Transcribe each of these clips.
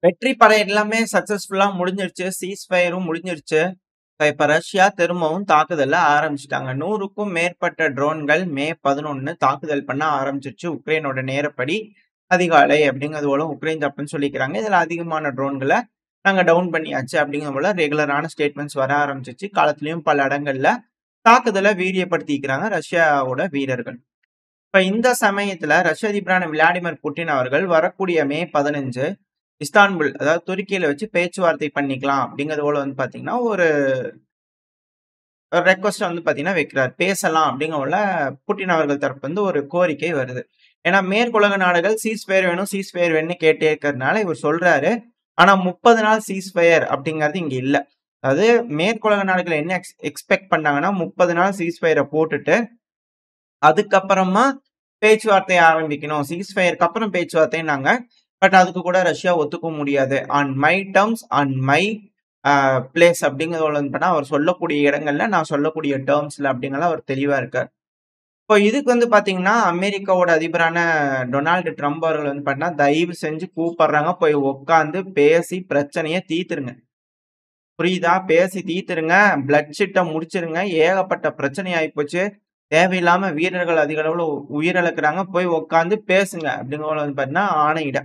வெற்றி படை எல்லாமே சக்சஸ்ஃபுல்லா முடிஞ்சிருச்சு. சீஸ்ஃபயரும் முடிஞ்சிருச்சு. இப்ப ரஷ்யா திரும்பவும் தாக்குதல ஆரம்பிச்சுட்டாங்க. 100க்கும் மேற்பட்ட ட்ரோன்கள் மே 11 தாக்குதல் பண்ண ஆரம்பிச்சிருச்சு. உக்ரைனோட நேரப்படி அதிகாலை அப்படிங்கிறது போல உக்ரைன் தரப்புன்னு சொல்லிக்கிறாங்க. இதுல அதிகமான ட்ரோன்கள நாங்க டவுன் பண்ணியாச்சு அப்படிங்கிறது போல ரெகுலரான ஸ்டேட்மெண்ட்ஸ் வர ஆரம்பிச்சிருச்சு. காலத்திலயும் பல இடங்கள்ல தாக்குதல வீரியப்படுத்திக்கிறாங்க ரஷ்யாவோட வீரர்கள். இப்ப இந்த சமயத்துல ரஷ்ய அதிபரான விளாடிமிர் புட்டின் அவர்கள் வரக்கூடிய மே 15 இஸ்தான்புல் அதாவது துருக்கியில வச்சு பேச்சுவார்த்தை பண்ணிக்கலாம் அப்படிங்கிறது போல வந்து பாத்தீங்கன்னா ஒரு ரெக்வஸ்ட் வந்து பாத்தீங்கன்னா வைக்கிறார். பேசலாம் அப்படிங்கிற புட்டின் அவர்கள் தரப்பு வந்து ஒரு கோரிக்கை வருது. ஏன்னா மேற்குலக நாடுகள் சீஸ்ஃபயர் வேணும் சீஸ்ஃபயர் வேணும்னு கேட்டே இருக்கிறதுனால இவர் சொல்றாரு. ஆனா 30 நாள் சீஸ்ஃபயர் அப்படிங்கிறது இங்க இல்ல. அதாவது மேற்குலக நாடுகள் என்ன எக்ஸ்பெக்ட் பண்ணாங்கன்னா 30 நாள் சீஸ்ஃபயரை போட்டுட்டு அதுக்கப்புறமா பேச்சுவார்த்தை ஆரம்பிக்கணும். சீஸ்ஃபயருக்கு அப்புறம் பேச்சுவார்த்தைன்னாங்க. பட் அதுக்கு கூட ரஷ்யா ஒத்துக்க முடியாது. On my terms, on my place அப்படிங்கிறது வந்து பண்ணா அவர் சொல்லக்கூடிய இடங்கள்ல நான் சொல்லக்கூடிய டேர்ம்ஸ்ல அப்படிங்கிறத அவர் தெளிவா இருக்கார். இப்போ இதுக்கு வந்து பாத்தீங்கன்னா அமெரிக்காவோட அதிபரான டொனால்டு ட்ரம்ப் அவர்கள் வந்து பாத்தீங்கன்னா தயவு செஞ்சு கூப்பிடுறாங்க. போய் உட்காந்து பேசி பிரச்சனையை தீர்த்துருங்க. புரியுதா? பேசி தீர்த்துருங்க. பிளட் ஷிட்ட முடிச்சிருங்க. ஏகப்பட்ட பிரச்சனை ஆயிப்போச்சு. தேவையில்லாம வீரர்கள் அதிக அளவுல உயிரிழக்கிறாங்க. போய் உட்காந்து பேசுங்க அப்படிங்கிற வந்து பாத்தீங்கன்னா ஆணையிட.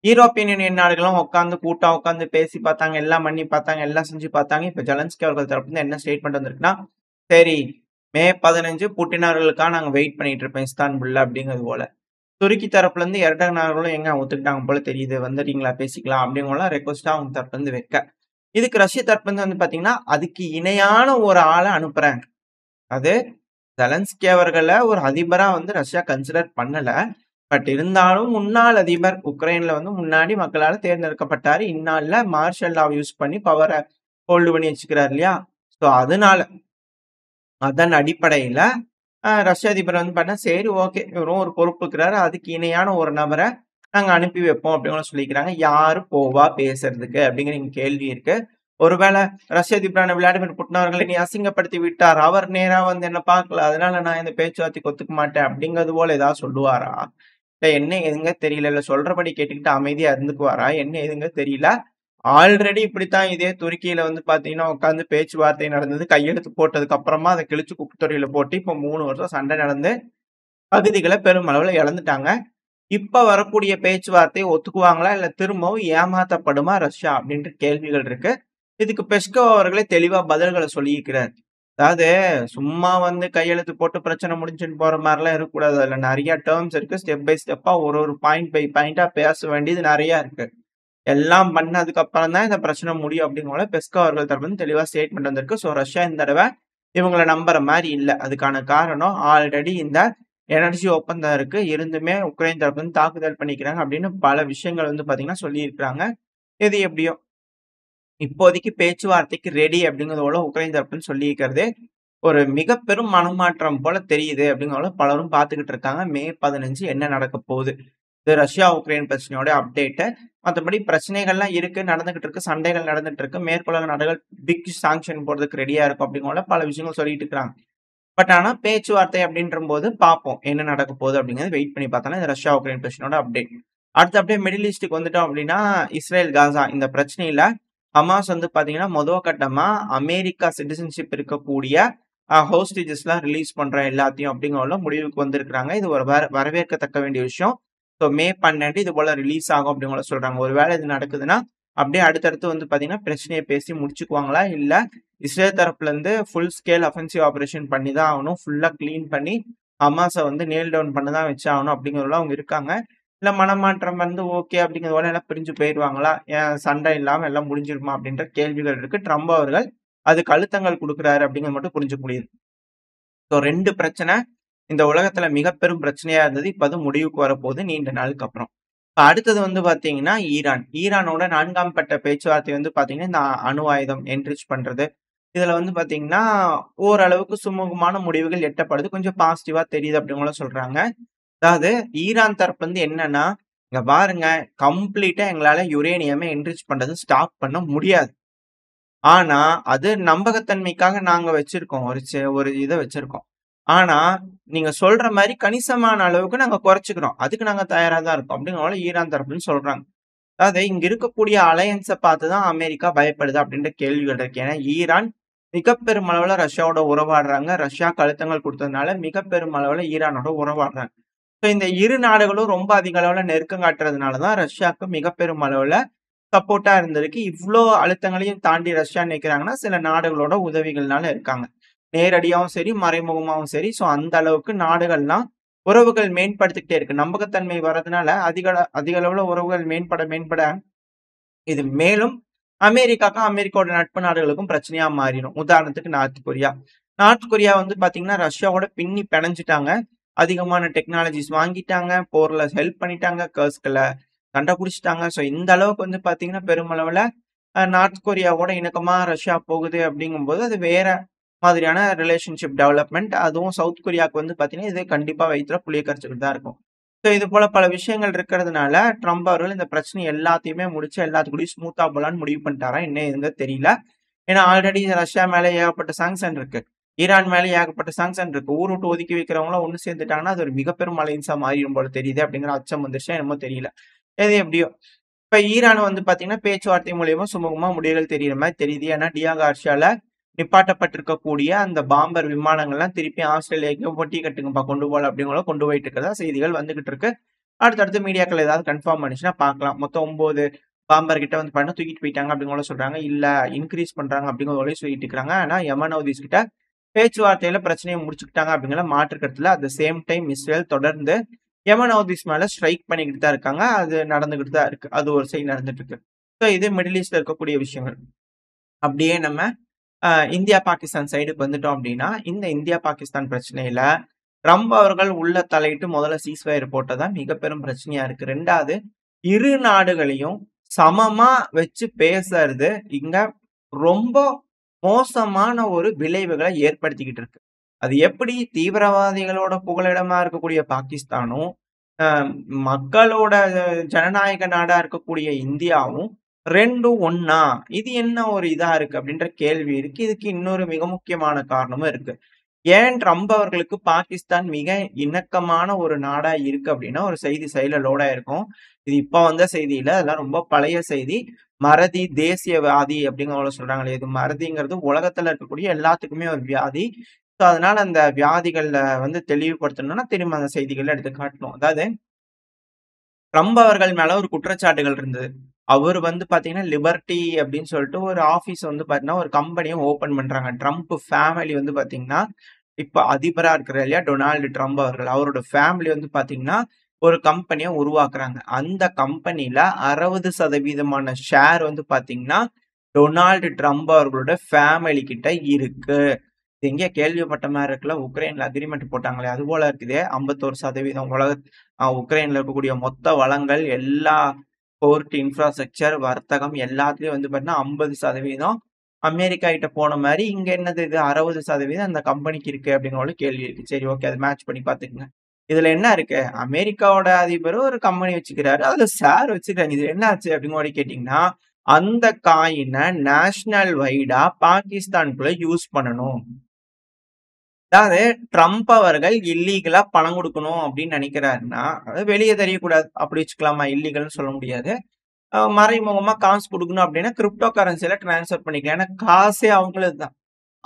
யூரோப்பியன் யூனியன் நாடுகளும் உட்காந்து கூட்டா உட்காந்து பேசி பார்த்தாங்க. எல்லாம் பண்ணி பார்த்தாங்க. எல்லாம் செஞ்சு பார்த்தாங்க. இப்ப ஜெலன்ஸ்கி அவர்கள் தரப்புல என்ன ஸ்டேட்மெண்ட் வந்திருக்குன்னா, சரி மே 15 புட்டின் அவர்களுக்காக நாங்க வெயிட் பண்ணிட்டு இருப்போம் இஸ்தான்புல்ல அப்படிங்கிறது போல. துருக்கி தரப்புல இருந்து எர்டகன் அவர்களும் எங்க ஒத்துக்கிட்டாங்க போல தெரியுது. வந்துட்டீங்களா பேசிக்கலாம் அப்படிங்கிற ரெக்வஸ்டா அவங்க தரப்புல இருந்து வைக்க. இதுக்கு ரஷ்ய தரப்புல இருந்து வந்து பாத்தீங்கன்னா அதுக்கு இணையான ஒரு ஆளை அனுப்புறாங்க. அது ஜெலன்ஸ்கி அவர்களை ஒரு அதிபரா வந்து ரஷ்யா கன்சிடர் பண்ணல. பட் இருந்தாலும் முன்னாள் அதிபர் உக்ரைன்ல வந்து முன்னாடி மக்களால தேர்ந்தெடுக்கப்பட்டாரு. இந்நாள்ல மார்ஷல் லா யூஸ் பண்ணி பவரை ஹோல்டு பண்ணி வச்சுக்கிறாரு இல்லையா? ஸோ அதனால அதன் அடிப்படையில ரஷ்ய அதிபர் வந்து பண்ணா சரி ஓகே இவரும் ஒரு பொறுப்பு இருக்கிறாரு. அதுக்கு இணையான ஒரு நபரை நாங்க அனுப்பி வைப்போம் அப்படின்னு சொல்லிக்கிறாங்க. யாரு போவா பேசுறதுக்கு அப்படிங்கிற இங்க கேள்வி இருக்கு. ஒருவேளை ரஷ்ய அதிபரான விளாடிமிர் புட்டின் அவர்களை நீ அசிங்கப்படுத்தி விட்டார். அவர் நேரா வந்து என்ன பார்க்கல. அதனால நான் இந்த பேச்சுவார்த்தைக்கு ஒத்துக்க மாட்டேன் அப்படிங்கிறது போல ஏதாவது சொல்லுவாரா? இல்ல என்ன எதுங்க தெரியல. இல்ல சொல்றபடி கேட்டுக்கிட்டு அமைதியா இருந்துக்குவாரா? என்ன எதுங்க தெரியல. ஆல்ரெடி இப்படித்தான் இதே துருக்கியில வந்து பாத்தீங்கன்னா உட்காந்து பேச்சுவார்த்தை நடந்தது. கையெழுத்து போட்டதுக்கு அப்புறமா அதை கிழிச்சு குப்பைத்தொட்டியில போட்டு இப்ப 3 வருஷம் சண்டை நடந்து பகுதிகளை பெருமளவுல இழந்துட்டாங்க. இப்ப வரக்கூடிய பேச்சுவார்த்தையை ஒத்துக்குவாங்களா? இல்ல திரும்பவும் ஏமாத்தப்படுமா ரஷ்யா அப்படின்ற கேள்விகள் இருக்கு. இதுக்கு பெஸ்கோ அவர்களே தெளிவா பதில்களை சொல்லியிருக்கிறார். அதாவது சும்மா வந்து கையெழுத்து போட்டு பிரச்சனை முடிஞ்சுன்னு போற மாதிரிலாம் இருக்கக்கூடாது. அதுல நிறைய டேர்ம்ஸ் இருக்கு. ஸ்டெப் பை ஸ்டெப்பா ஒரு பாயிண்ட் பை பாயிண்டா பேச வேண்டியது நிறைய இருக்கு. எல்லாம் பண்ணதுக்கு அப்புறம் தான் இந்த பிரச்சனை முடியும் அப்படிங்கிற பெஸ்கோ அவர்கள் தரப்பு தெளிவா ஸ்டேட்மெண்ட் வந்திருக்கு. ஸோ ரஷ்யா இந்த தடவை இவங்களை நம்புற மாதிரி இல்ல. அதுக்கான காரணம் ஆல்ரெடி இந்த எனர்ஜி ஒப்பந்தம் இருக்கு. இருந்துமே உக்ரைன் தரப்பு தாக்குதல் பண்ணிக்கிறாங்க அப்படின்னு பல விஷயங்கள் வந்து பாத்தீங்கன்னா சொல்லியிருக்கிறாங்க. எது எப்படியோ இப்போதைக்கு பேச்சுவார்த்தைக்கு ரெடி அப்படிங்கிறது போல உக்ரைன் தரப்புன்னு சொல்லியிருக்கிறது ஒரு மிக பெரும் மனமாற்றம் போல தெரியுது அப்படிங்கிறத பலரும் பார்த்துக்கிட்டு இருக்காங்க. மே 15 என்ன நடக்க போகுது? இது ரஷ்யா உக்ரைன் பிரச்சனையோட அப்டேட். மற்றபடி பிரச்சனைகள்லாம் இருக்கு, நடந்துகிட்டு இருக்கு, சண்டைகள் நடந்துட்டு இருக்கு. மேற்குலக நாடுகள் பிக் சாங்ஷன் போடுறதுக்கு ரெடியா இருக்கும் அப்படிங்கிற பல விஷயங்கள் சொல்லிட்டு இருக்காங்க. பட் ஆனா பேச்சுவார்த்தை அப்படின்ற போது பார்ப்போம் என்ன நடக்க போகுது அப்படிங்கிறது வெயிட் பண்ணி பார்த்தோம்னா இந்த ரஷ்யா உக்ரைன் பிரச்சனையோட அப்டேட். அடுத்து அப்படியே மிடில் ஈஸ்டுக்கு வந்துட்டோம் அப்படின்னா இஸ்ரேல் காசா இந்த பிரச்சனையில ஹமாஸ் வந்து பாத்தீங்கன்னா முதல் கட்டமா அமெரிக்கா சிட்டிசன்ஷிப் இருக்கக்கூடிய ஹோஸ்டேஜஸ்லாம் ரிலீஸ் பண்ற எல்லாத்தையும் அப்படிங்கிற முடிவுக்கு வந்திருக்கிறாங்க. இது ஒரு வரவேற்கத்தக்க வேண்டிய விஷயம். ஸோ மே 12 இது போல ரிலீஸ் ஆகும் அப்படிங்கிற சொல்றாங்க. ஒருவேளை இது நடக்குதுன்னா அப்படியே அடுத்தடுத்து வந்து பாத்தீங்கன்னா பிரச்சனையை பேசி முடிச்சுக்குவாங்களா? இல்ல இஸ்ரேல் தரப்புல இருந்து ஃபுல் ஸ்கேல் அஃபென்சிவ் ஆபரேஷன் பண்ணி தான் ஆகணும். ஃபுல்லா கிளீன் பண்ணி ஹமாஸை வந்து நேல் டவுன் பண்ண தான் வச்சு ஆகணும் அப்படிங்கிறதுல அவங்க இருக்காங்க. இல்ல மனமாற்றம் வந்து ஓகே அப்படிங்கிறதோட எல்லாம் பிரிஞ்சு போயிடுவாங்களா? ஏன் சண்டை இல்லாம எல்லாம் முடிஞ்சிருமா? அப்படின்ற கேள்விகள் இருக்கு. ட்ரம்ப் அவர்கள் அதுக்கு அழுத்தங்கள் கொடுக்குறாரு அப்படிங்கிறது மட்டும் புரிஞ்சுக்க முடியுது. ஸோ 2 பிரச்சனை இந்த உலகத்துல மிக பெரும் பிரச்சனையா இருந்தது. இப்ப அது முடிவுக்கு வரப்போகுது நீண்ட நாளுக்கு அப்புறம். இப்ப அடுத்தது வந்து பாத்தீங்கன்னா ஈரான். ஈரானோட 4ஆம் கட்ட பேச்சுவார்த்தை வந்து பாத்தீங்கன்னா இந்த அணு ஆயுதம் என்ரிச் பண்றது. இதுல வந்து பாத்தீங்கன்னா ஓரளவுக்கு சுமூகமான முடிவுகள் எட்டப்படுது. கொஞ்சம் பாசிட்டிவா தெரியுது அப்படிங்கிற சொல்றாங்க. அதாவது ஈரான் தரப்புல இருந்து என்னன்னா, இங்க பாருங்க கம்ப்ளீட்டா எங்களால யுரேனியமை என்ரிச் பண்றது ஸ்டாப் பண்ண முடியாது. ஆனா, அது நம்பகத்தன்மைக்காக நாங்க வச்சிருக்கோம். ஒரு இத வச்சிருக்கோம். ஆனா, நீங்க சொல்ற மாரி கணிசமான அளவுக்கு நாங்க குறைச்சுக்கிறோம். அதுக்கு நாங்க தயாரா தான் இருக்கோம். அப்படிங்கிற ஈரான் தரப்புன்னு சொல்றாங்க. அதாவது இங்க இருக்கக்கூடிய அலையன்ஸ பார்த்து தான் அமெரிக்கா பயப்படுது அப்படின்ற கேள்விகள் இருக்கு. ஏன்னா ஈரான் மிக பெருமளவுல ரஷ்யாவோட உறவாடுறாங்க. ரஷ்யாக்கு அழுத்தங்கள் குடுத்ததுனால மிக பெருமளவுல ஈரானோட உறவாடுறாங்க. ஸோ இந்த இரு நாடுகளும் ரொம்ப அதிக அளவுல நெருக்கம் காட்டுறதுனால தான் ரஷ்யாவுக்கு மிக பெருமளவுல சப்போர்ட்டா இருந்திருக்கு. இவ்ளோ அழுத்தங்களையும் தாண்டி ரஷ்யா நிக்கிறாங்கன்னா, சில நாடுகளோட உதவிகள்னால இருக்காங்க. நேரடியாவும் சரி, மறைமுகமாவும் சரி. ஸோ அந்த அளவுக்கு நாடுகள்லாம் உறவுகள் மேம்படுத்திக்கிட்டே இருக்கு. நம்பகத்தன்மை வர்றதுனால அதிக அளவுல உறவுகள் மேம்பட இது மேலும் அமெரிக்காக்கும், அமெரிக்காவோட நட்பு நாடுகளுக்கும் பிரச்சனையா மாறிரும். உதாரணத்துக்கு நார்த் கொரியா. நார்த் கொரியா வந்து பாத்தீங்கன்னா, ரஷ்யாவோட பின்னி பிணைஞ்சுட்டாங்க. அதிகமான டெக்னாலஜிஸ் வாங்கிட்டாங்க. போர்ல ஹெல்ப் பண்ணிட்டாங்க. கர்ஸ்க்ல சண்டை புடிச்சுட்டாங்க. ஸோ இந்த அளவுக்கு வந்து பாத்தீங்கன்னா, பெருமளவுல நார்த் கொரியாவோட இணக்கமா ரஷ்யா போகுது அப்படிங்கும்போது, அது வேற மாதிரியான ரிலேஷன்ஷிப் டெவலப்மெண்ட். அதுவும் சவுத் கொரியாவுக்கு வந்து பாத்தீங்கன்னா, இது கண்டிப்பா வயித்துல புளிய கரைச்சுக்கிட்டு தான் இருக்கும். ஸோ இது போல பல விஷயங்கள் இருக்கிறதுனால, ட்ரம்ப் அவர்கள் இந்த பிரச்சனை எல்லாத்தையுமே முடிச்சு எல்லாத்துக்கூடயும் ஸ்மூத்தா போலான்னு முடிவு பண்ணிட்டாரா? என்ன ஏதுங்க தெரியல. ஏன்னா ஆல்ரெடி ரஷ்யா மேல ஏகப்பட்ட சாங்ஷன் இருக்கு. ஈரான் மேல ஏகப்பட்ட சாங்ஷன் இருக்கு. ஊர் விட்டு ஒதுக்கி வைக்கிறவங்களாம் ஒண்ணு சேர்ந்துட்டாங்கன்னா, அது ஒரு மிக பெரும் அலைன்ஸா மாறிரும் போல தெரியுது அப்படிங்கிற அச்சம் வந்துருச்சா என்னமோ தெரியல. எது எப்படியோ. இப்ப ஈரான் வந்து பாத்தீங்கன்னா, பேச்சுவார்த்தை மூலியமா சுமூகமா முடிவுகள் தெரியிற மாரி தெரியுது. ஏன்னா டியா கார்ஷியால நிப்பாட்டப்பட்டிருக்கக்கூடிய அந்த பாம்பர் விமானங்கள்லாம் திருப்பி ஆஸ்திரேலியாவுக்கு ஒட்டி கட்டுங்கப்பா கொண்டு போல அப்படிங்கிற கொண்டு போயிட்டு இருக்கிறதா செய்திகள் வந்துகிட்டு இருக்கு. அடுத்தடுத்து மீடியாக்கள் ஏதாவது கன்ஃபார்ம் பண்ணுச்சுன்னா பார்க்கலாம். மொத்தம் 9 பாம்பர் கிட்ட வந்து பண்ண தூக்கிட்டு போயிட்டாங்க அப்படிங்கிற சொல்றாங்க. இல்ல இன்கிரீஸ் பண்றாங்க அப்படிங்கிற சொல்லிட்டு இருக்காங்க. ஆனா யமன் ஹவுதிஸ் கிட்ட பேச்சுவார்த்தையில பிரச்சனையை முடிச்சுக்கிட்டாங்க அப்படிங்கிற மாற்று கருத்துல at the same time Israel தொடர்ந்து யமன் ஹவுதிஸ் மேல ஸ்ட்ரைக் பண்ணிக்கிட்டு தான் இருக்காங்க. அது நடந்துகிட்டு தான் இருக்கு. அது ஒரு சைடு நடந்துட்டு இருக்கு. ஸோ இது மிடில் ஈஸ்ட்ல இருக்கக்கூடிய விஷயங்கள். அப்படியே நம்ம இந்தியா, பாகிஸ்தான் சைடுக்கு வந்துட்டோம் அப்படின்னா, இந்த இந்தியா, பாகிஸ்தான் பிரச்சனையில ட்ரம்ப் அவர்கள் உள்ள தலையிட்டு முதல்ல சீஸ்ஃபயர் போட்டது தான் மிக பெரும் பிரச்சனையா இருக்கு. 2வது இரு நாடுகளையும் சமமா வச்சு பேசுறது இங்க ரொம்ப மோசமான ஒரு விளைவுகளை ஏற்படுத்திக்கிட்டு இருக்கு. அது எப்படி தீவிரவாதிகளோட புகலிடமா இருக்கக்கூடிய பாகிஸ்தானும், அ மக்களோட ஜனநாயக நாடா இருக்கக்கூடிய இந்தியாவும் 2ம் ஒண்ணா? இது என்ன ஒரு இதா இருக்கு அப்படின்ற கேள்வி இருக்கு. இதுக்கு இன்னொரு மிக முக்கியமான காரணமும் இருக்கு. ஏன் ட்ரம்ப் அவர்களுக்கு பாகிஸ்தான் மிக இணக்கமான ஒரு நாடா இருக்கு அப்படின்னா, ஒரு செய்தி சைடுல லோட் ஆயிருக்கும். இது இப்ப வந்த செய்தி இல்ல. அதெல்லாம் ரொம்ப பழைய செய்தி. மறதி தேசியவாதி அப்படிங்கிற சொல்றாங்களே, இது மறதிங்கிறது உலகத்துல இருக்கக்கூடிய எல்லாத்துக்குமே ஒரு வியாதி. ஸோ அதனால அந்த வியாதிகள்ல வந்து தெளிவுபடுத்தணும்னா, திரும்ப அந்த செய்திகள எடுத்து காட்டணும். அதாவது ட்ரம்ப் அவர்கள் மேல ஒரு குற்றச்சாட்டுகள் இருந்தது. அவரு வந்து பாத்தீங்கன்னா, லிபர்டி அப்படின்னு சொல்லிட்டு ஒரு ஆபீஸ் வந்து பாத்தீங்கன்னா, ஒரு கம்பெனியும் ஓப்பன் பண்றாங்க. ட்ரம்ப் ஃபேமிலி வந்து பாத்தீங்கன்னா, இப்ப அதிபரா இருக்கிறார் இல்லையா? டொனால்டு ட்ரம்ப் அவர்கள். அவரோட ஃபேமிலி வந்து பாத்தீங்கன்னா, ஒரு கம்பெனிய உருவாக்குறாங்க. அந்த கம்பெனில 60% ஷேர் வந்து பாத்தீங்கன்னா, டொனால்டு ட்ரம்ப் அவர்களோட ஃபேமிலி கிட்ட இருக்கு. இது எங்கேயோ கேள்விப்பட்ட மாரி இருக்குல்ல. உக்ரைன்ல அக்ரீமெண்ட் போட்டாங்களே, அதுபோல இருக்குதே. 51% உக்ரைன்ல இருக்கக்கூடிய மொத்த வளங்கள், எல்லா போர்ட், இன்ஃப்ராஸ்ட்ரக்சர், வர்த்தகம் எல்லாத்துலயும் வந்து பார்த்தீங்கன்னா 50% அமெரிக்கா கிட்ட போன மாரி, இங்க என்னது இது 60% அந்த கம்பெனிக்கு இருக்கு அப்படிங்கிற ஒரு கேள்வி இருக்கு. சரி ஓகே. அத மேட்ச் பண்ணி பார்த்துக்கங்க. இதுல என்ன இருக்கு? அமெரிக்காவோட அதிபர் ஒரு கம்பெனி வச்சுக்கிறாரு. அதுல ஷேர் வச்சுக்கிறாங்க. இதுல என்ன ஆச்சு அப்படிங்கிற மாரி கேட்டீங்கன்னா, அந்த காயின நேஷனல் வைடா பாகிஸ்தானுக்குள்ள யூஸ் பண்ணணும். அதாவது ட்ரம்ப் அவர்கள் இல்லீகலா பணம் குடுக்கணும் அப்படின்னு நினைக்கிறாருன்னா, அது வெளிய தெரியக்கூடாது. அப்படி வச்சுக்கலாமா? இல்லீகல்ன்னு சொல்ல முடியாது. மறைமுகமா காசு குடுக்கணும் அப்படின்னா, கிரிப்டோ கரன்சில டிரான்ஸ்ஃபர் பண்ணிக்கலாம். ஏன்னா காசே அவங்களது தான்.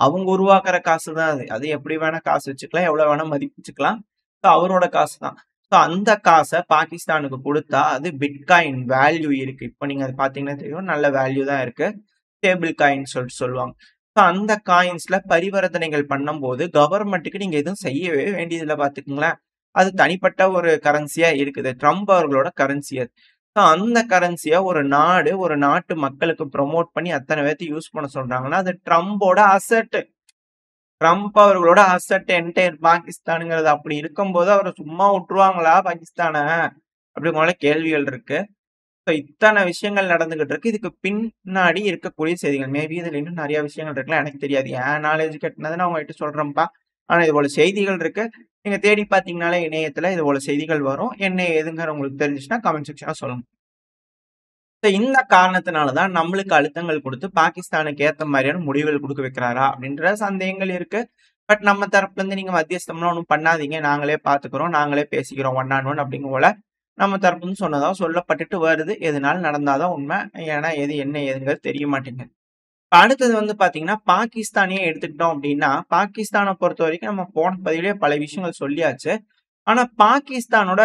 அவங்க உருவாக்குற காசு தான் அது. அது எப்படி வேணா காசு வச்சுக்கலாம். எவ்வளவு வேணா மதிப்பு வச்சுக்கலாம். ஸோ அவரோட காசு தான். ஸோ அந்த காச பாகிஸ்தானுக்கு குடுத்தா, அது பிட்காயின் வேல்யூ இருக்கு. இப்ப நீங்க அத பார்த்தீங்கன்னா தெரியும். நல்ல வேல்யூ தான் இருக்கு. ஸ்டேபிள் காயின்னு சொல்லிட்டு சொல்லுவாங்க. ஸோ அந்த காயின்ஸ்ல பரிவர்த்தனைகள் பண்ணும்போது, கவர்மெண்ட்டுக்கு நீங்க எதுவும் செய்யவே வேண்டியதில்ல பார்த்துக்கங்களேன். அது தனிப்பட்ட ஒரு கரன்சியா இருக்குது. ட்ரம்ப் அவர்களோட கரன்சி அது. ஸோ அந்த கரன்சிய ஒரு நாடு, ஒரு நாட்டு மக்களுக்கு ப்ரமோட் பண்ணி அத்தன பேத்த யூஸ் பண்ண சொல்றாங்கன்னா, அது ட்ரம்போட அசெட். ட்ரம்ப் அவர்களோட அசெட் என்டையர் பாகிஸ்தானுங்கிறது. அப்படி இருக்கும்போது, அவர சும்மா விட்டுருவாங்களா பாகிஸ்தான? அப்படிங்கிற கேள்விகள் இருக்கு. ஸோ இத்தன விஷயங்கள் நடந்துகிட்டு இருக்கு. இதுக்கு பின்னாடி இருக்கக்கூடிய செய்திகள். மேபி இதுல இன்னும் நெறைய விஷயங்கள் இருக்கலாம். எனக்கு தெரியாது. என் நாலேட்ஜ் கெட்டுனத நான் உங்ககிட்ட சொல்றேன்ப்பா. ஆனா இது போல செய்திகள் இருக்கு. நீங்க தேடி பார்த்தீங்கனாலே இணையத்துல இது போல செய்திகள் வரும். என்ன ஏதுங்கிற உங்களுக்கு தெரிஞ்சுச்சுன்னா கமெண்ட் செக்ஷன்ல சொல்லுங்க. ஸோ இந்த காரணத்தினால தான் நம்மளுக்கு அழுத்தங்கள் குடுத்து பாகிஸ்தானுக்கு ஏத்த மாரியான முடிவுகள் குடுக்க வைக்கிறாரா? அப்படின்ற சந்தேகங்கள் இருக்கு. பட் நம்ம தரப்புல இருந்து நீங்க மத்தியஸ்தம்லாம் ஒண்ணும் பண்ணாதீங்க. நாங்களே பார்த்துக்கிறோம். நாங்களே பேசிக்கிறோம். ஒன் ஆன் ஒன் அப்படிங்கும் போல நம்ம தரப்புன்னு சொன்னதா சொல்லப்பட்டுட்டு வருது. எதுனாலும் நடந்தாதான் உண்மை. ஏன்னா எது என்ன ஏதுங்கிறது தெரிய மாட்டேங்குது. இப்ப அடுத்தது வந்து பார்த்தீங்கன்னா, பாகிஸ்தானையே எடுத்துக்கிட்டோம் அப்டின்னா, பாகிஸ்தான பொறுத்தவரைக்கும் நம்ம போன பதிவிலேயே பல விஷயங்கள் சொல்லியாச்சு. ஆனா, பாகிஸ்தானோட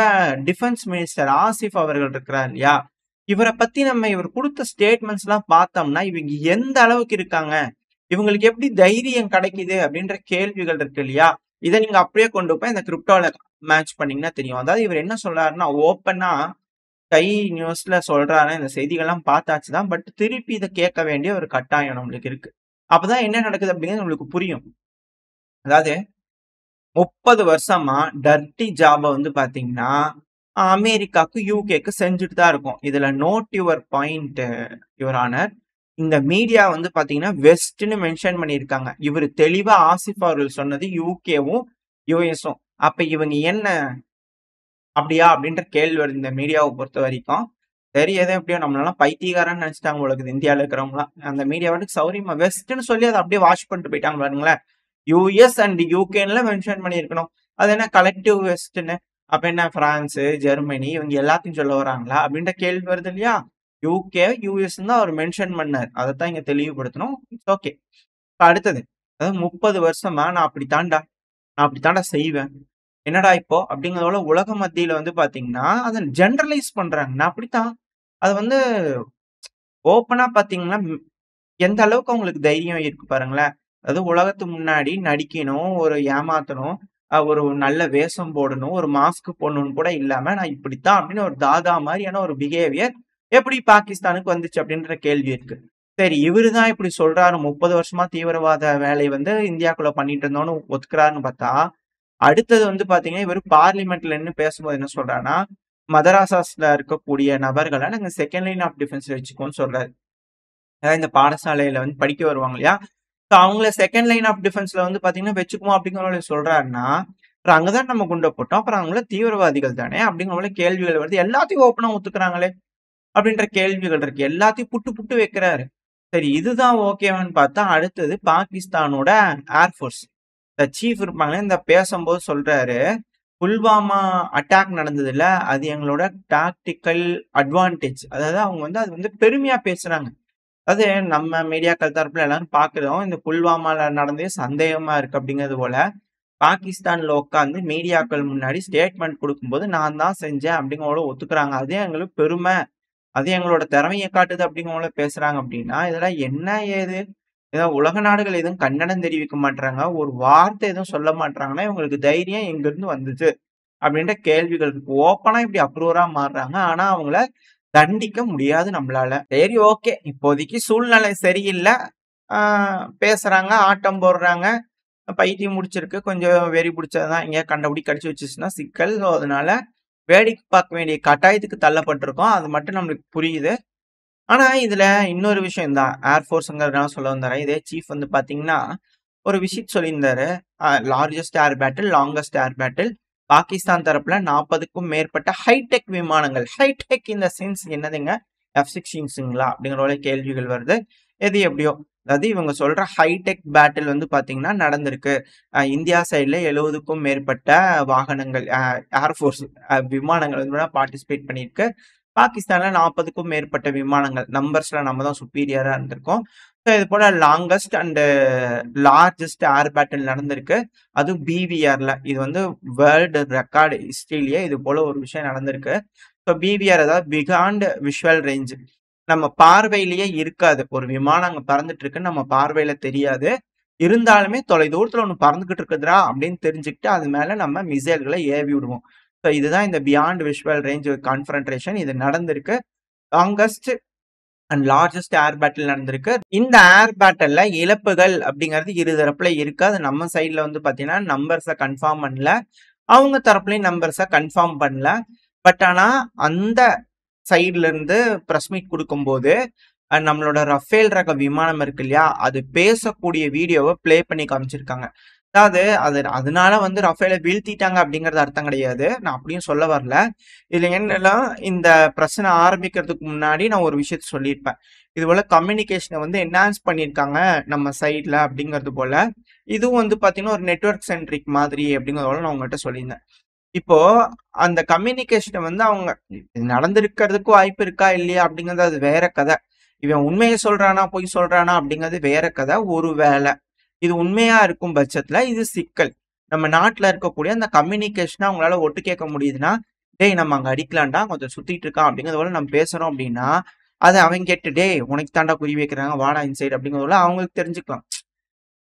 டிஃபென்ஸ் மினிஸ்டர் ஆசிஃப் அவர்கள் இருக்கிறார் இல்லையா? இவர பத்தி இவர் குடுத்த ஸ்டேட்மெண்ட்ஸ்லாம் பார்த்தோம்னா, இவங்க எந்த அளவுக்கு இருக்காங்க? இவங்களுக்கு எப்படி தைரியம் கிடைக்குது? அப்படின்ற கேள்விகள் இருக்கு இல்லையா? இத நீங்க அப்படியே கொண்டு போய் இந்த கிரிப்டோல மேட்ச் பண்ணீங்கன்னா தெரியும். அதாவது இவர் என்ன சொல்றாருன்னா, ஓப்பனா ஸ்கை நியூஸ்ல சொல்றாரு. இந்த செய்திகள்லாம் பார்த்தாச்சு தான். பட் திருப்பி இத கேட்க வேண்டிய ஒரு கட்டாயம் நம்மளுக்கு இருக்கு. அப்பதான் என்ன நடக்குது அப்படிங்கிறது நம்மளுக்கு புரியும். அதாவது 30 வருஷமா டர்ட்டி ஜாப வந்து பார்த்தீங்கன்னா, அமெரிக்காக்கு, யுகேக்கு செஞ்சுட்டு தான் இருக்கோம். இதுல note your point your honour. இந்த மீடியா வந்து பார்த்தீங்கன்னா, வெஸ்ட்ன்னு மென்ஷன் பண்ணியிருக்காங்க. இவரு தெளிவா ஆசிஃப் அவர்கள் சொன்னது யுகேவும், யுஎஸும். அப்ப இவங்க என்ன அப்படியா? அப்படின்ற கேள்வி வருது இந்த மீடியாவ பொறுத்தவரைக்கும். சரி எதோ எப்படியோ நம்மளலாம் பைத்தியக்காரன்னு நெனச்சுட்டாங்க போல இருக்குது இந்தியால இருக்கிறவங்கலாம். அந்த மீடியா பாட்டுக்கு சௌரியமா வெஸ்ட்ன்னு சொல்லி அத அப்படியே வாஷ் பண்ணிட்டு போயிட்டாங்க பாருங்களேன். யுஎஸ் அண்ட் யுகேன்ல மென்ஷன் பண்ணியிருக்கணும். அது என்ன கலெக்டிவ் வெஸ்ட்ன்னு. அப்ப என்ன பிரான்ஸ், ஜெர்மனி இவங்க எல்லாத்தையும் சொல்ல வராங்களா? அப்படின்ற கேள்வி வருது இல்லையா? யுகே, யுஎஸ்ன்னு தான் அவர் மென்ஷன் பண்ணாரு. அதத்தான் இங்க தெளிவுபடுத்தணும். It's okay. இப்ப அடுத்தது. அதாவது 30 வருஷமா நான் அப்படித்தான்டா செய்வேன். என்னடா இப்போ? அப்படிங்கிறதோட உலக மத்தியில வந்து பார்த்தீங்கன்னா, அத ஜெனரலைஸ் பண்றாங்க. நான் அப்படித்தான். அது வந்து ஓப்பனா பார்த்தீங்கன்னா, எந்த அளவுக்கு அவங்களுக்கு தைரியம் இருக்கு பாருங்களேன். அதாவது உலகத்து முன்னாடி நடிக்கணும், ஒரு ஏமாத்தணும், ஒரு நல்ல வேஷம் போடணும், ஒரு மாஸ்க் போடணும்னு கூட இல்லாம, நான் இப்படித்தான் அப்படின்னு ஒரு தாதா மாரியான ஒரு பிஹேவியர் எப்படி பாகிஸ்தானுக்கு வந்துச்சு அப்படின்ற கேள்வி இருக்கு. சரி இவரு தான் இப்படி சொல்றாரு 30 வருஷமா தீவிரவாத வேலை வந்து இந்தியாக்குள்ள பண்ணிட்டு இருந்தோம்னு ஒத்துக்கிறாருன்னு பார்த்தா, அடுத்தது வந்து பார்த்தீங்கன்னா, இவரு பார்லிமெண்ட்ல நின்னு பேசும்போது என்ன சொல்றாருன்னா, மதராசாஸ்ல இருக்கக்கூடிய நபர்கள நாங்க செகண்ட் லைன் ஆஃப் டிஃபென்ஸ்ல வச்சுக்குவோம்னு சொல்றாரு. அதாவது இந்த பாடசாலையில வந்து படிக்க வருவாங்க இல்லையா? ஸோ அவங்கள செகண்ட் லைன் ஆஃப் டிஃபென்ஸ்ல வந்து பார்த்தீங்கன்னா வச்சுக்குவோம் அப்படிங்கிற மாரி சொல்றாருன்னா, அப்புறம் அங்க தான் நம்ம குண்ட போட்டோம். அப்புறம் அவங்கள தீவிரவாதிகள் தானே அப்படிங்கிற மாரி கேள்விகள் வருது. எல்லாத்தையும் ஓப்பனா ஒத்துக்கிறாங்களே அப்படின்ற கேள்விகள் இருக்கு. எல்லாத்தையும் புட்டு புட்டு வைக்கிறாரு. சரி இதுதான் ஓகேவான்னு பார்த்தா, அடுத்தது பாகிஸ்தானோட ஏர்ஃபோர்ஸ். இந்த சீஃப் இருப்பாங்களே, இந்த பேசும்போது சொல்றாரு, புல்வாமா அட்டாக் நடந்ததுல்ல, அது எங்களோட டாக்டிக்கல் அட்வான்டேஜ். அதாவது அவங்க வந்து அது வந்து பெருமையா பேசுறாங்க. அது நம்ம மீடியாக்கள் தரப்புல எல்லாரும் பார்க்கிறோம். இந்த புல்வாமால நடந்ததே சந்தேகமா இருக்கு அப்படிங்கிறது போல, பாகிஸ்தான்ல உட்கார்ந்து மீடியாக்கள் முன்னாடி ஸ்டேட்மெண்ட் குடுக்கும்போது, நான் தான் செஞ்சேன் அப்படிங்கிறத ஒத்துக்கிறாங்க. அதே எங்களுக்கு பெருமை. அது எங்களோட திறமைய காட்டுது அப்படிங்கிற பேசுறாங்க அப்படின்னா, இதெல்லாம் என்ன ஏது? ஏதோ உலக நாடுகள் எதுவும் கண்டனம் தெரிவிக்க மாட்றாங்க. ஒரு வார்த்தை எதுவும் சொல்ல மாட்றாங்கன்னா, இவங்களுக்கு தைரியம் எங்கிருந்து வந்துச்சு? அப்படின்ற கேள்விகள் இருக்கு. ஓப்பனா இப்படி அப்ரூவரா மாறுறாங்க. ஆனா அவங்கள தண்டிக்க முடியாது நம்மளால. சரி ஓகே. இப்போதைக்கு சூழ்நிலை சரியில்ல. ஆ பேசுறாங்க, ஆட்டம் போடுறாங்க. பைத்தியம் முடிச்சிருக்கு. கொஞ்சம் வெறி பிடிச்சது தான். எங்கேயா கண்டபடி கடிச்சு வச்சுச்சுன்னா சிக்கல். ஸோ அதனால வேடிக்கை பார்க்க வேண்டிய கட்டாயத்துக்கு தள்ளப்பட்டிருக்கோம். அது மட்டும் நம்மளுக்கு புரியுது. ஆனா, இதுல இன்னொரு விஷயம் தான். ஏர் ஃபோர்ஸ்ங்கிறதுனால சொல்ல வந்தர்றேன். இதே சீஃப் வந்து பார்த்தீங்கன்னா, ஒரு விஷயம் சொல்லியிருந்தாரு. லார்ஜஸ்ட் ஏர் பேட்டில், லாங்கஸ்ட் ஏர் பேட்டில். பாகிஸ்தான் தரப்புல 40க்கும் மேற்பட்ட ஹைடெக் விமானங்கள். ஹைடெக் இன் த சென்ஸ் என்னதுங்க? F-16ங்களா? அப்படிங்கிற போல கேள்விகள் வருது. எது எப்படியோ. அதாவது இவங்க சொல்ற ஹைடெக் பேட்டில் வந்து பார்த்தீங்கன்னா நடந்திருக்கு. இந்தியா சைடுல 70க்கும் மேற்பட்ட வாகனங்கள் ஏர் ஃபோர்ஸ் விமானங்கள் வந்து பார்ட்டிசிபேட் பண்ணியிருக்கு. பாகிஸ்தான்ல 40க்கும் மேற்பட்ட விமானங்கள். நம்பர்ஸ்ல நம்ம தான் சுப்பீரியரா இருந்திருக்கோம். ஸோ இது போல longest and largest air battle நடந்திருக்கு. அதுவும் பிவிஆர்ல. இது வந்து வேர்ல்டு ரெக்கார்ட் ஹிஸ்டரியிலேயே இது போல ஒரு விஷயம் நடந்திருக்கு. ஸோ பிவிஆர் அதாவது பிகாண்ட் விஷுவல் ரேஞ்ச். நம்ம பார்வையிலேயே இருக்காது. ஒரு விமானம் அங்க பறந்துட்டு இருக்குன்னு நம்ம பார்வையில தெரியாது. இருந்தாலுமே தொலைதூரத்துல ஒண்ணு பறந்துகிட்டு இருக்குதுடா அப்படின்னு தெரிஞ்சுக்கிட்டு அது மேல நம்ம மிசைல்களை ஏவி விடுவோம். ஸோ இதுதான் இந்த பியாண்ட் விஷுவல் ரேஞ்ச் கான்ஃபரன்ட்ரேஷன். இது நடந்திருக்கு. Longest and largest air battle நடந்திருக்கு. இந்த ஏர் பேட்டில்ல இழப்புகள் அப்படிங்கிறது இரு தரப்புல இருக்கு. அது நம்ம சைட்ல வந்து பாத்தீங்கன்னா நம்பர்ஸை கன்ஃபார்ம் பண்ணல. அவங்க தரப்புலையும் நம்பர்ஸை கன்ஃபார்ம் பண்ணல. பட் ஆனா அந்த சைட்ல இருந்து பிரஸ் மீட் கொடுக்கும்போது நம்மளோட ரஃபேல் ரக விமானம் இருக்கு இல்லையா? அது பேசக்கூடிய வீடியோவை ப்ளே பண்ணி காமிச்சிருக்காங்க. அதாவது அதனால வந்து ரஃபேல வீழ்த்திட்டாங்க அப்படிங்கிறது அர்த்தம் கிடையாது. நான் அப்படியும் சொல்ல வரல. இதுல என்னன்னா, இந்த பிரச்சனை ஆரம்பிக்கிறதுக்கு முன்னாடி நான் ஒரு விஷயத்த சொல்லியிருப்பேன். இது போல கம்யூனிகேஷனை வந்து என்ஹான்ஸ் பண்ணியிருக்காங்க நம்ம சைட்ல அப்படிங்கிறது போல. இதுவும் வந்து பார்த்தீங்கன்னா, ஒரு நெட்வொர்க் சென்ட்ரிக் மாதிரி அப்படிங்கிறத போல நான் உங்கள்கிட்ட சொல்லியிருந்தேன். இப்போ அந்த கம்யூனிகேஷன வந்து அவங்க நடந்திருக்கிறதுக்கு வாய்ப்பு இருக்கா இல்லையா அப்படிங்கிறது அது வேற கதை. இவன் உண்மைய சொல்றானா, பொய் சொல்றானா அப்படிங்கிறது வேற கதை. ஒருவேளை இது உண்மையா இருக்கும் பட்சத்துல இது சிக்கல். நம்ம நாட்டுல இருக்கக்கூடிய அந்த கம்யூனிகேஷன அவங்களால ஒட்டு கேட்க முடியுதுன்னா, "டேய் நம்ம அங்க அடிக்கலான்டா, கொஞ்சம் சுத்திட்டு இருக்கான்" அப்படிங்கிறத போல நம்ம பேசுறோம் அப்படின்னா, அத அவன் கேட்டு, "டேய் உனக்கு தான்டா குறி வைக்கிறாங்க, வாடா இன்சைட்" அப்படிங்கிறத போல அவங்களுக்கு தெரிஞ்சுக்கலாம்.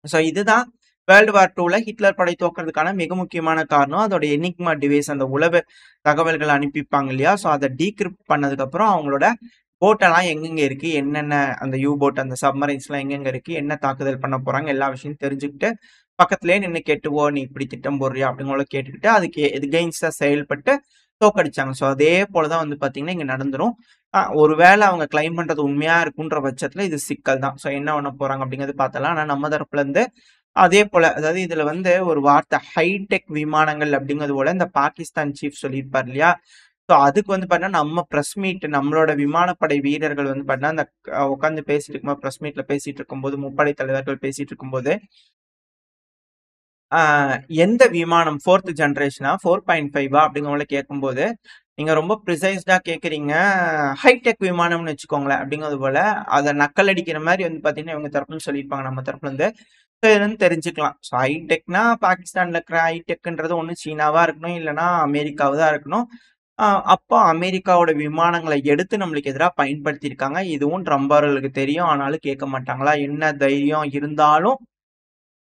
ஸோ இதுதான் வேர்ல்டு வார் 2ல ஹிட்லர் படை தோற்கறதுக்கான மிக முக்கியமான காரணம். அதோட எனிக்மா டிவைஸ் அந்த உளவு தகவல்கள் அனுப்பிப்பாங்க இல்லையா? ஸோ அத டீக்ரிப்ட் பண்ணதுக்கப்புறம் அவங்களோட போட்டெல்லாம் எங்கெங்க இருக்கு, என்னென்ன அந்த யூ போட் அந்த சப்மரைன்ஸ்லாம் எங்கெங்க இருக்கு, என்ன தாக்குதல் பண்ண போறாங்க, எல்லா விஷயமும் தெரிஞ்சுக்கிட்டு, பக்கத்திலேயே நின்னு கேட்டு, "ஓ! நீ இப்படி திட்டம் போடுறியா?" அப்படிங்கறத கேட்டுக்கிட்டு, அதுக்கு எகெய்ன்ஸ்டா செயல்பட்டு தோற்கடிச்சாங்க. ஸோ அதே போல தான் வந்து பார்த்தீங்கன்னா, இங்க நடந்துரும். ஒருவேள அவங்க கிளைம் பண்றது உண்மையா இருக்குன்ற பட்சத்துல இது சிக்கல் தான். ஸோ என்ன பண்ண போறாங்க அப்படிங்கிறது பார்த்தரலாம். ஆனா நம்ம தரப்புல இருந்து அதே போல அதாவது இதுல வந்து ஒரு வார்த்தை ஹைடெக் விமானங்கள் அப்படிங்கிறது போல இந்த பாகிஸ்தான் சீஃப் சொல்லியிருப்பார் இல்லையா? ஸோ அதுக்கு வந்து பார்த்தீங்கன்னா, நம்ம பிரஸ் மீட் நம்மளோட விமானப்படை வீரர்கள் வந்து பார்த்தீங்கன்னா, அந்த உட்கார்ந்து பேசிட்டு இருக்கும்போது பிரஸ் மீட்ல பேசிட்டு இருக்கும்போது, முப்படை தலைவர்கள் பேசிட்டு இருக்கும்போது, ஆ எந்த விமானம் 4த் ஜெனரேஷனா 4.5வா அப்படிங்கிறவங்கள கேட்கும்போது, நீங்க ரொம்ப ப்ரிசைஸ்டா கேட்கிறீங்க. ஹைடெக் விமானம்னு வச்சுக்கோங்களேன் அப்படிங்கிறது போல, அத நக்கல் அடிக்கிற மாரி வந்து பார்த்தீங்கன்னா, இவங்க தரப்புல சொல்லியிருப்பாங்க நம்ம தரப்புல இருந்து. ஸோ இதுலருந்து தெரிஞ்சுக்கலாம். ஸோ ஹைடெக்னா பாகிஸ்தான்ல இருக்கிற ஹைடெக்ன்றது ஒண்ணு சீனாவா இருக்கணும், இல்லன்னா அமெரிக்காவா தான் இருக்கணும். அ அப்போ அமெரிக்காவோட விமானங்கள எடுத்து நம்மளுக்கு எதிரா பயன்படுத்தியிருக்காங்க. இதுவும் ட்ரம்ப் அவர்களுக்கு தெரியும். ஆனாலும் கேட்க மாட்டாங்களா? என்ன தைரியம் இருந்தாலும்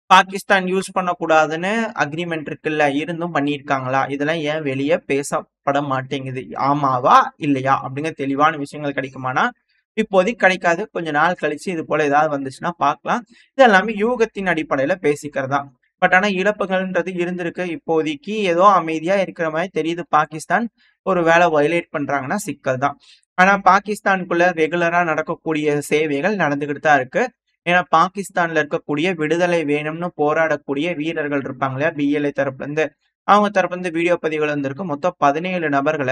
பாகிஸ்தான் யூஸ் பண்ணக்கூடாதுன்னு அக்ரீமெண்ட் இருக்குல்ல. இருந்தும் பண்ணியிருக்காங்களா? இதெல்லாம் ஏன் வெளிய பேசப்பட மாட்டேங்குது? ஆமாவா? இல்லையா? அப்படிங்கிற தெளிவான விஷயங்கள் கிடைக்குமானா, இப்போதைக்கு கிடைக்காது. கொஞ்ச நாள் கழிச்சு இது போல ஏதாவது வந்துச்சுன்னா பார்க்கலாம். இது எல்லாமே யூகத்தின் அடிப்படையில பேசிக்கிறது தான். பட் ஆனா இழப்புகள்ன்றது இருந்திருக்கு. இப்போதைக்கு ஏதோ அமைதியா இருக்கிற மாரி தெரியுது பாகிஸ்தான். ஒரு வேள வயலேட் பண்றாங்கன்னா சிக்கல் தான். ஆனா பாகிஸ்தானுக்குள்ள ரெகுலரா நடக்கக்கூடிய சேவைகள் நடந்துகிட்டு தான் இருக்கு. ஏன்னா பாகிஸ்தான்ல இருக்கக்கூடிய விடுதலை வேணும்னு போராடக்கூடிய வீரர்கள் இருப்பாங்க இல்லையா? பிஎல்ஏ தரப்புலருந்து. அவங்க தரப்புலருந்து வீடியோ பதிவுகள் வந்திருக்கு. மொத்தம் 17 நபர்கள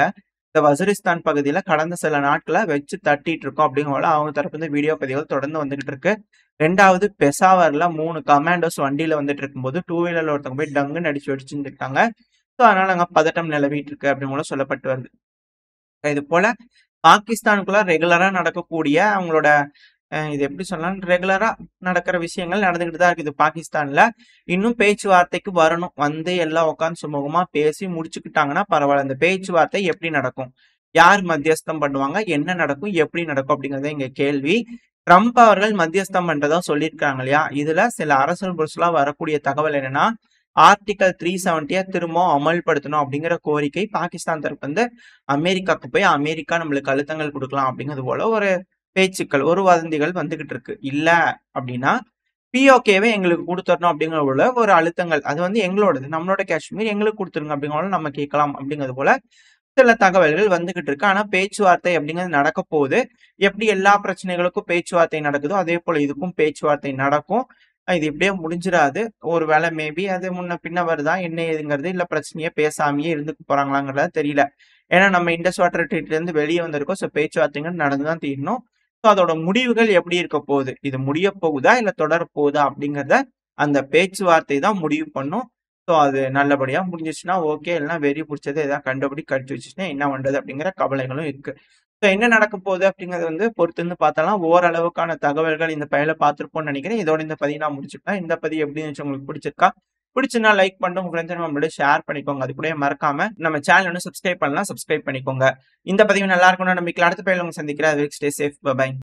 இந்த வஸிரிஸ்தான் பகுதியில கடந்த சில நாட்களா வச்சு தட்டிட்டு இருக்கோம் அப்படிங்கறபோல அவங்க தரப்புலருந்து வீடியோ பதிவுகள் தொடர்ந்து வந்துகிட்டு இருக்கு. 2வது பெஷாவர்ல 3 கமாண்டோஸ் வண்டியில வந்துட்டு இருக்கும்போது, டூ வீலர்ல ஒருத்தவங்க போய் டங்குன்னு அடிச்சு வெடிச்சுருந்துருக்காங்க. ஸோ அதனால அங்க பதட்டம் நிலவிட்டு இருக்கு அப்படின்னு கூட சொல்லப்பட்டு வருது. இது போல பாகிஸ்தானுக்குள்ள ரெகுலரா நடக்கக்கூடிய அவங்களோட இது எப்படி சொல்லலாம்? ரெகுலரா நடக்கிற விஷயங்கள் நடந்துகிட்டு தான் இருக்குது பாகிஸ்தான்ல. இன்னும் பேச்சுவார்த்தைக்கு வரணும். வந்து எல்லாம் உட்கார்ந்து சுமூகமா பேசி முடிச்சுக்கிட்டாங்கன்னா பரவால்ல. இந்த பேச்சுவார்த்தை எப்படி நடக்கும்? யார் மத்தியஸ்தம் பண்ணுவாங்க? என்ன நடக்கும்? எப்படி நடக்கும்? அப்படிங்கிறது இங்க கேள்வி. ட்ரம்ப் அவர்கள் மத்தியஸ்தம் பண்றதா சொல்லியிருக்காங்க இல்லையா? இதுல சில அரசல் புரசலா வரக்கூடிய தகவல் என்னன்னா, ஆர்டிகிள் 370 திரும்பவும் அமல்படுத்தணும் அப்படிங்கிற கோரிக்கை பாகிஸ்தான் தரப்பு வந்து அமெரிக்காக்கு போய் அமெரிக்கா நம்மளுக்கு அழுத்தங்கள் குடுக்கலாம் அப்படிங்கிறது போல ஒரு பேச்சுக்கள், ஒரு வதந்திகள் வந்துகிட்டு இருக்கு. இல்ல அப்படின்னா, பிஓகேவை எங்களுக்கு குடுத்துறணும் அப்படிங்கிற போல ஒரு அழுத்தங்கள். அது வந்து எங்களோடது. நம்மளோட காஷ்மீர் எங்களுக்கு குடுத்துருங்க அப்படிங்கிற நம்ம கேட்கலாம் அப்படிங்கிறது போல சில தகவல்கள் வந்துகிட்டு இருக்கு. ஆனா பேச்சுவார்த்தை அப்படிங்கிறது நடக்க போகுது. எப்படி எல்லா பிரச்சனைகளுக்கும் பேச்சுவார்த்தை நடக்குதோ, அதே போல இதுக்கும் பேச்சுவார்த்தை நடக்கும். இது இப்படியே முடிஞ்சிராது. ஒரு வேளை மேபி அது முன்ன பின்ன வருதா என்ன ஏதுங்கிறது, இல்ல பிரச்சனையே பேசாமயே இருந்துக்க போறாங்களாங்கிறது தெரியல. ஏன்னா நம்ம இண்டஸ் வாட்டர் ட்ரீட்ல இருந்து வெளிய வந்திருக்கோம். ஸோ பேச்சுவார்த்தைகள் நடந்து தான் தீரணும். ஸோ அதோட முடிவுகள் எப்படி இருக்க போகுது? இது முடியப் போகுதா? இல்ல தொடரப் போகுதா? அப்படிங்கிறத அந்த பேச்சுவார்த்தை தான் முடிவு பண்ணும். ஸோ அது நல்லபடியா முடிஞ்சிச்சுன்னா ஓகே. இல்லன்னா வெறி புடிச்சது ஏதாவது கண்டபடி கடிச்சு வச்சுச்சுன்னா என்ன பண்றது? அப்படிங்கிற கவலைகளும் இருக்கு. ஸோ என்ன நடக்க போகுது அப்படிங்கிறது வந்து பொறுத்திருந்து பார்த்தலாம். ஓரளவுக்கான தகவல்கள் இந்த பதிவுல பார்த்திருப்போம்னு நினைக்கிறேன். இதோட இந்த பதிவு நான் முடிச்சுக்கிறேன். இந்த பதிவு எப்படி இருந்துச்சு? உங்களுக்கு பிடிச்சிருக்கா? பிடிச்சிருந்தா லைக் பண்ணிட்டு உங்க ஃப்ரெண்ட்ஸ் அண்ட் ஃபேமிலியோட ஷேர் பண்ணிக்கோங்க. அது கூடவே மறக்காம நம்ம சேனல் இன்னும் சப்ஸ்கிரைப் பண்ணலாம். சப்ஸ்கிரைப் பண்ணிக்கோங்க. இந்த பதிவு நல்லா இருக்கும்னு நம்பிக்கையில அடுத்த பதிவுல உங்களை சந்திக்கிறேன். அது வரைக்கும் ஸ்டே சேஃப். பை.